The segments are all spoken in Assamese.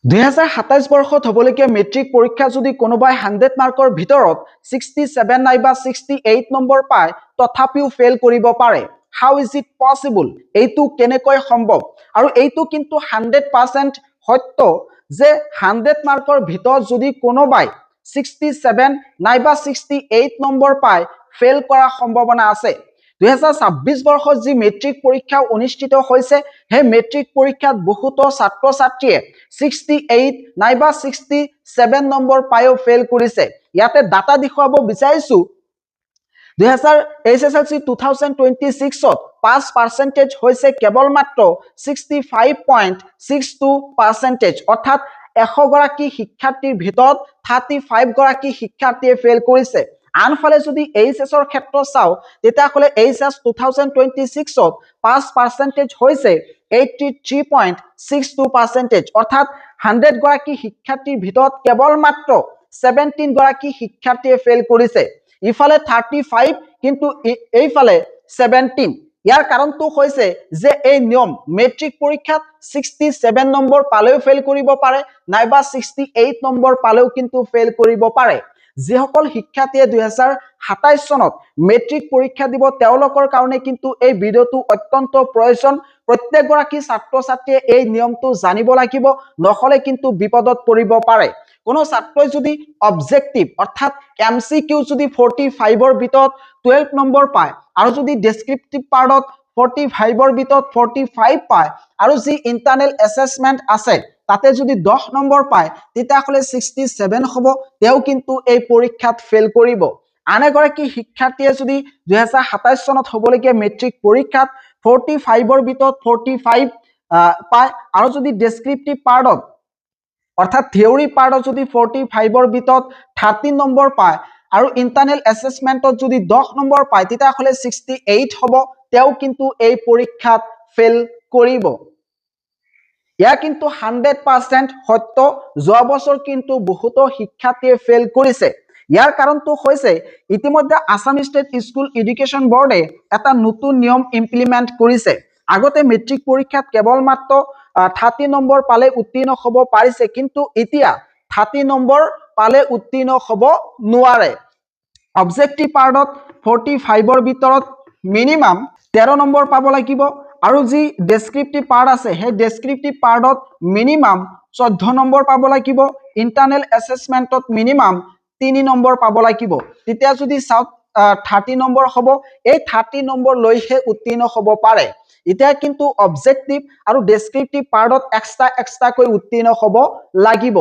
2027 বৰ্ষত হ'বলগীয়া মেট্ৰিক পৰীক্ষা যদি কোনোবাই 100 মাৰ্কৰ ভিতৰত 67 নাইবা 68 নম্বৰ পায় তথাপিও ফেল কৰিব পাৰে। হাউ ইজ ইট পচিবল? এইটো কেনেকৈ সম্ভৱ? আৰু এইটো কিন্তু 100% সত্য যে 100 মাৰ্কৰ ভিতৰত যদি কোনোবাই 67 নাইবা 68 নম্বৰ পায় ফেল কৰাৰ সম্ভাৱনা আছে। 2026 বৰ্ষত যি মেট্ৰিক পৰীক্ষা অনুষ্ঠিত হৈছে সেই মেট্ৰিক পৰীক্ষাত বহুতো ছাত্ৰ ছাত্ৰীয়ে 68 নাইবা 67 নম্বৰ পায়ো ফেল কৰিছে। ইয়াতে ডাটা দেখুৱাব বিচাৰিছো SSLC 2026ত পাছ পাৰ্চেন্টেজ হৈছে কেৱল মাত্ৰ 65.62%, অৰ্থাৎ 100 গৰাকী শিক্ষাৰ্থীৰ ভিতৰত 35 গৰাকী শিক্ষাৰ্থীয়ে ফেল কৰিছে। আনফালে যদি এইচএছৰ ক্ষেত্ৰত চাও তেতিয়াহলে এইচএছ 2026ত পাছ পাৰ্চেন্টেজ হৈছে 83.62%, অৰ্থাৎ 100 গৰাকী শিক্ষাৰ্থীৰ ভিতৰত কেৱল মাত্ৰ 17 গৰাকী শিক্ষাৰ্থীয়ে ফেল কৰিছে। ইফালে 35 কিন্তু এইফালে 17। ইয়াৰ কাৰণটো হৈছে যে এই নিয়ম মেট্ৰিক পৰীক্ষাত 67 নম্বৰ পালেও ফেল কৰিব পাৰে নাইবা 68 নম্বৰ পালেও কিন্তু ফেল কৰিব পাৰে। যিসকল শিক্ষাৰ্থীয়ে 2027 চনত মেট্ৰিক পৰীক্ষা দিব তেওঁলোকৰ কাৰণে কিন্তু এই ভিডিঅটো অত্যন্ত প্ৰয়োজন। প্ৰত্যেক গৰাকী ছাত্ৰ ছাত্ৰীয়ে এই নিয়মটো জানিব লাগিব, নহলে কিন্তু বিপদত পৰিব পাৰে। কোনো ছাত্ৰই যদি অবজেক্টিভ অৰ্থাৎ এমসিকিউ যদি 45ৰ ভিতৰত 12 নম্বৰ পায় আৰু যদি ডেসক্ৰিপটিভ পাৰ্টত 45ৰ ভিতৰত 45 পায় আৰু যি ইন্টাৰনেল এসেসমেন্ট আছে তাতে যদি 10 নম্বৰ পায় তেতিয়াহলে 67 হ'ব, তেও কিন্তু এই পৰীক্ষাত ফেল কৰিব। আন এগৰাকী শিক্ষাৰ্থীয়ে যদি 2027 চনত হ'বলগীয়া মেট্ৰিক পৰীক্ষাত 45ৰ ভিতৰত 45 পায় আৰু যদি ডেসক্ৰিপটিভ পাৰ্টত অৰ্থাৎ থিওৰি পাৰ্টত যদি 45ৰ ভিতৰত 13 নম্বৰ পায় আৰু ইন্টাৰনেল এসেসমেন্টত যদি 10 নম্বৰ পায় তেতিয়াহলে 68 হ'ব, তেও কিন্তু এই পৰীক্ষাত ফেল কৰিব। ইয়া কিন্তু 100% সত্য। যোৱা বছৰ কিন্তু বহুতো শিক্ষাৰ্থীয়ে ফেল কৰিছে। ইয়াৰ কাৰণটো হৈছে ইতিমধ্যে আসাম ষ্টেট স্কুল এডুকেশ্যন বোৰ্ডে এটা নতুন নিয়ম ইমপ্লিমেন্ট কৰিছে। আগতে মেট্ৰিক পৰীক্ষাত কেৱল মাত্ৰ 30 নম্বৰ পালে উত্তীৰ্ণ হ'ব পাৰিছে, কিন্তু এতিয়া 30 নম্বৰ পালে উত্তীৰ্ণ হ'ব নোৱাৰে। অবজেক্টিভ পাৰ্টত 45ৰ ভিতৰত মিনিমাম 13 নম্বৰ পাব লাগিব আৰু যি ডেসক্ৰিপটিভ পাৰ্ট আছে সেই ডেসক্ৰিপটিভ পাৰ্টত মিনিমাম 14 নম্বৰ পাব লাগিব। ইন্টাৰনেল এসেসমেন্টত মিনিমাম 3 নম্বৰ পাব লাগিব। তেতিয়া যদি চাওক 30 নম্বৰ হ'ব, এই 30 নম্বৰ লৈহে উত্তীৰ্ণ হ'ব পাৰে। এতিয়া কিন্তু অবজেক্টিভ আৰু ডেসক্ৰিপটিভ পাৰ্টত এক্সট্ৰাকৈ উত্তীৰ্ণ হ'ব লাগিব।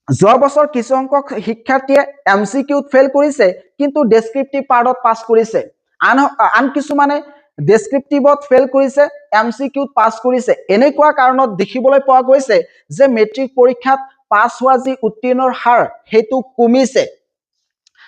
যোৱা বছৰ কিছু সংখ্যক শিক্ষাৰ্থীয়ে এমসিকিউত ফেল কৰিছে কিন্তু ডেসক্ৰিপটিভ পাৰ্টত পাছ কৰিছে। আন কিছুমানে ডেসক্ৰিপটিভত ফেল কৰিছে, এমসিকিউত পাছ কৰিছে। এনেকুৱা কাৰণত দেখিবলৈ পোৱা গৈছে যে মেট্ৰিক পৰীক্ষাত পাছ হোৱা যি উত্তীৰ্ণৰ হাৰ সেইটো কমিছে।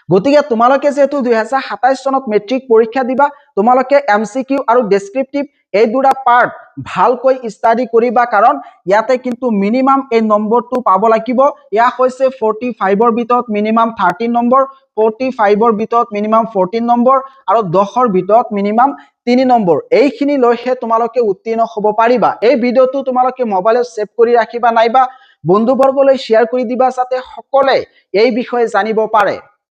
গতিকে তোমালোকে যেহেতু 2027 চনত মেট্ৰিক পৰীক্ষা দিবা, তোমালোকে এমসিকিউ আৰু ডেসক্ৰিপটিভ এই দুটা পাৰ্ট ভালকৈ ষ্টাডি কৰিবা, কাৰণ ইয়াতে কিন্তু মিনিমাম এই নম্বৰটো পাব লাগিব। ইয়া হৈছে 45ৰ ভিতৰত মিনিমাম 13 নম্বৰ, 45ৰ ভিতৰত মিনিমাম 14 নম্বৰ আৰু 10ৰ ভিতৰত মিনিমাম 3 নম্বৰ। এইখিনি লৈহে তোমালোকে উত্তীৰ্ণ হ'ব পাৰিবা। এই ভিডিঅটো তোমালোকে মোবাইলত সেভ কৰি ৰাখিবা নাইবা বন্ধুবৰ্গলৈ শ্বেয়াৰ কৰি দিবা যাতে সকলোৱে এই বিষয়ে জানিব পাৰে।